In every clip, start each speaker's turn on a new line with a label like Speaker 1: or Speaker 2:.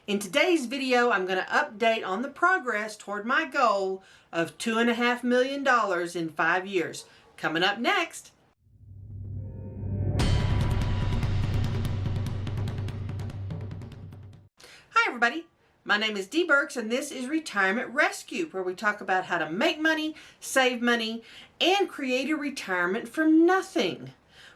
Speaker 1: In today's video, I'm going to update on the progress toward my goal of $2.5 million in 5 years. Coming up next. Hi everybody, my name is Dee Burks and this is Retirement Rescue, where we talk about how to make money, save money, and create a retirement from nothing.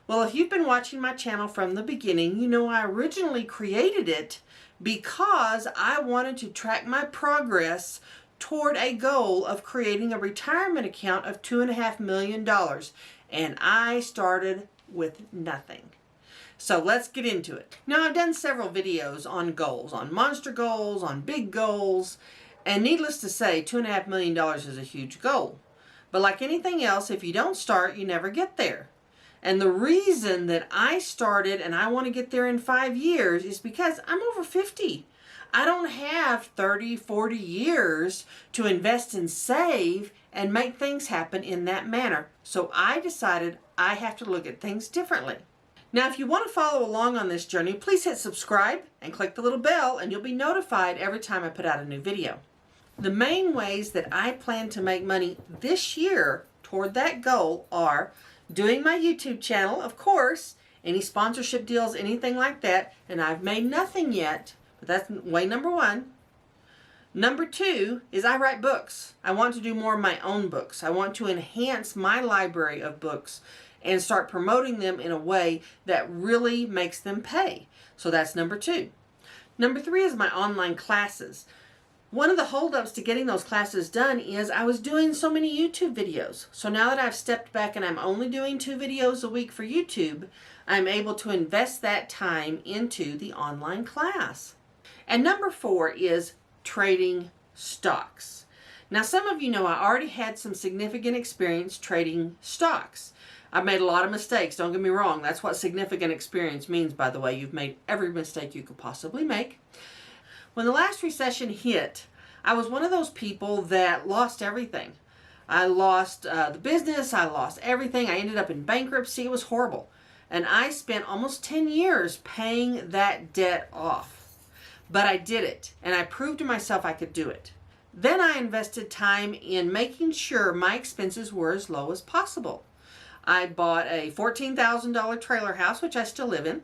Speaker 1: Well, if you've been watching my channel from the beginning, you know I originally created it because I wanted to track my progress toward a goal of creating a retirement account of $2.5 million. And I started with nothing. So let's get into it. Now, I've done several videos on goals, on monster goals, on big goals, and needless to say, $2.5 million is a huge goal. But like anything else, if you don't start, you never get there. And the reason that I started and I want to get there in 5 years is because I'm over 50. I don't have 30, 40 years to invest and save and make things happen in that manner. So I decided I have to look at things differently. Now, if you want to follow along on this journey, please hit subscribe and click the little bell and you'll be notified every time I put out a new video. The main ways that I plan to make money this year toward that goal are doing my YouTube channel, of course, any sponsorship deals, anything like that, and I've made nothing yet, but that's way number one. Number two is I write books. I want to do more of my own books. I want to enhance my library of books and start promoting them in a way that really makes them pay. So that's number two. Number three is my online classes. One of the holdups to getting those classes done is I was doing so many YouTube videos. So now that I've stepped back and I'm only doing 2 videos a week for YouTube, I'm able to invest that time into the online class. And number four is trading stocks. Now, some of you know I already had some significant experience trading stocks. I've made a lot of mistakes, don't get me wrong. That's what significant experience means, by the way. You've made every mistake you could possibly make. When the last recession hit, I was one of those people that lost everything. I lost the business, I lost everything. I ended up in bankruptcy. It was horrible. And I spent almost 10 years paying that debt off. But I did it, and I proved to myself I could do it. Then I invested time in making sure my expenses were as low as possible. I bought a $14,000 trailer house, which I still live in.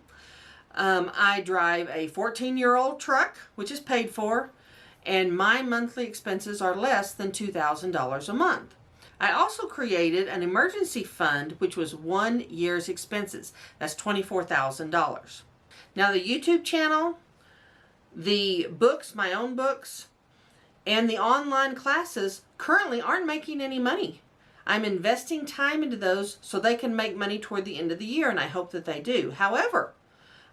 Speaker 1: I drive a 14-year-old truck, which is paid for, and my monthly expenses are less than $2,000 a month. I also created an emergency fund, which was 1 year's expenses. That's $24,000. Now, the YouTube channel, the books, my own books, and the online classes currently aren't making any money. I'm investing time into those so they can make money toward the end of the year, and I hope that they do. However,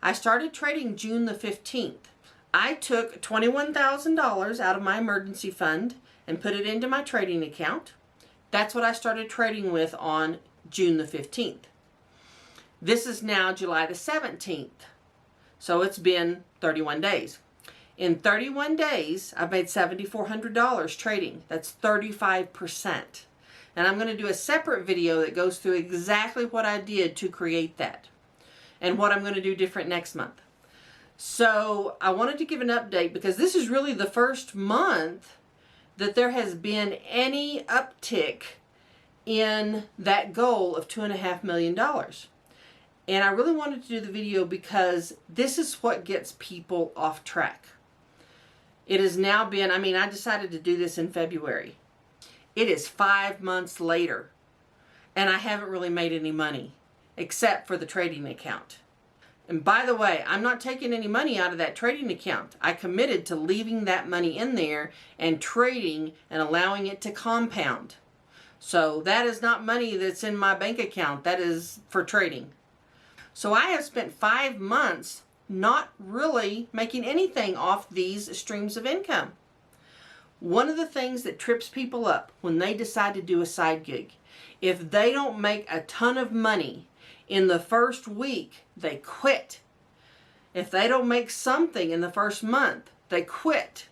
Speaker 1: I started trading June the 15th. I took $21,000 out of my emergency fund and put it into my trading account. That's what I started trading with on June the 15th. This is now July the 17th. So it's been 31 days. In 31 days, I've made $7,400 trading. That's 35%. And I'm going to do a separate video that goes through exactly what I did to create that and what I'm going to do different next month. So I wanted to give an update because this is really the first month that there has been any uptick in that goal of $2.5 million. And I really wanted to do the video because this is what gets people off track. It has now been, I decided to do this in February. It is 5 months later, and I haven't really made any money, except for the trading account. And by the way, I'm not taking any money out of that trading account. I committed to leaving that money in there and trading and allowing it to compound. So that is not money that's in my bank account. That is for trading. So I have spent 5 months not really making anything off these streams of income. One of the things that trips people up when they decide to do a side gig, if they don't make a ton of money in the first week, they quit. If they don't make something in the first month, they quit.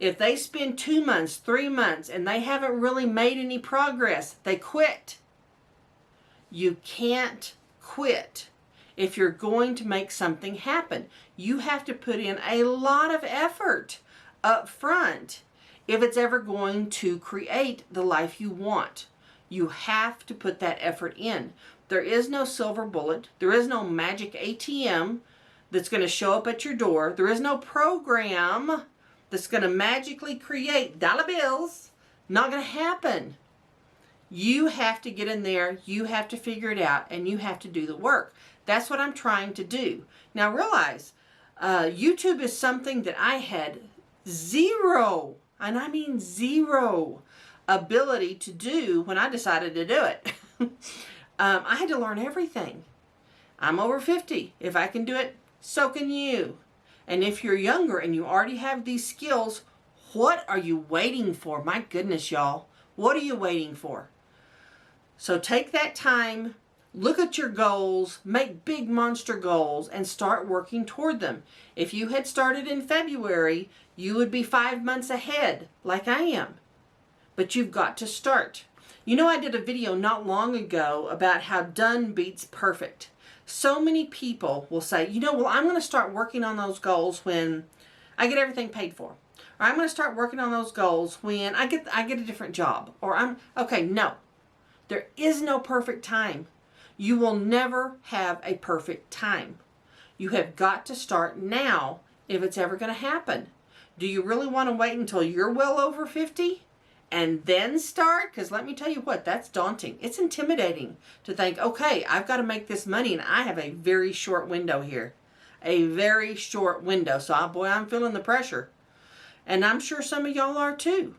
Speaker 1: If they spend 2 months, 3 months, and they haven't really made any progress, they quit. You can't quit if you're going to make something happen. You have to put in a lot of effort up front if it's ever going to create the life you want. You have to put that effort in. There is no silver bullet. There is no magic ATM that's going to show up at your door. There is no program that's going to magically create dollar bills. Not going to happen. You have to get in there, you have to figure it out, and you have to do the work. That's what I'm trying to do. Now realize, YouTube is something that I had zero, and I mean zero, ability to do when I decided to do it. I had to learn everything. I'm over 50. If I can do it, so can you. And if you're younger and you already have these skills, what are you waiting for? My goodness, y'all. What are you waiting for? So take that time, look at your goals, make big monster goals, and start working toward them. If you had started in February, you would be 5 months ahead, like I am. But you've got to start. You know, I did a video not long ago about how done beats perfect. So many people will say, you know, well, I'm going to start working on those goals when I get everything paid for. Or I'm going to start working on those goals when I get a different job. Or okay, no. There is no perfect time. You will never have a perfect time. You have got to start now if it's ever going to happen. Do you really want to wait until you're well over 50 and then start? Because let me tell you what, that's daunting. It's intimidating to think, okay, I've got to make this money and I have a very short window here. A very short window. So, boy, I'm feeling the pressure. And I'm sure some of y'all are too.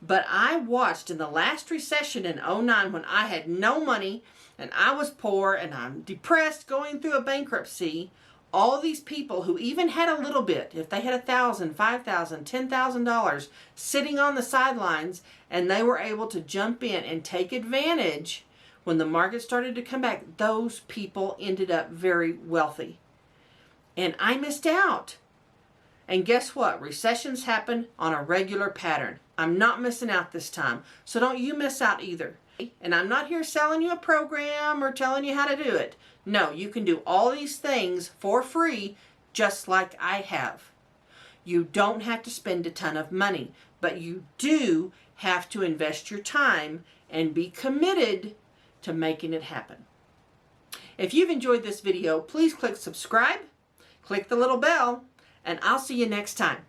Speaker 1: But I watched in the last recession in 2009 when I had no money and I was poor and I'm depressed going through a bankruptcy, all these people who even had a little bit, if they had $1,000, $5,000, $10,000 sitting on the sidelines, and they were able to jump in and take advantage when the market started to come back, those people ended up very wealthy. And I missed out. And guess what? Recessions happen on a regular pattern. I'm not missing out this time. So don't you miss out either. And I'm not here selling you a program or telling you how to do it. No, you can do all these things for free just like I have. You don't have to spend a ton of money, but you do have to invest your time and be committed to making it happen. If you've enjoyed this video, please click subscribe, click the little bell, and I'll see you next time.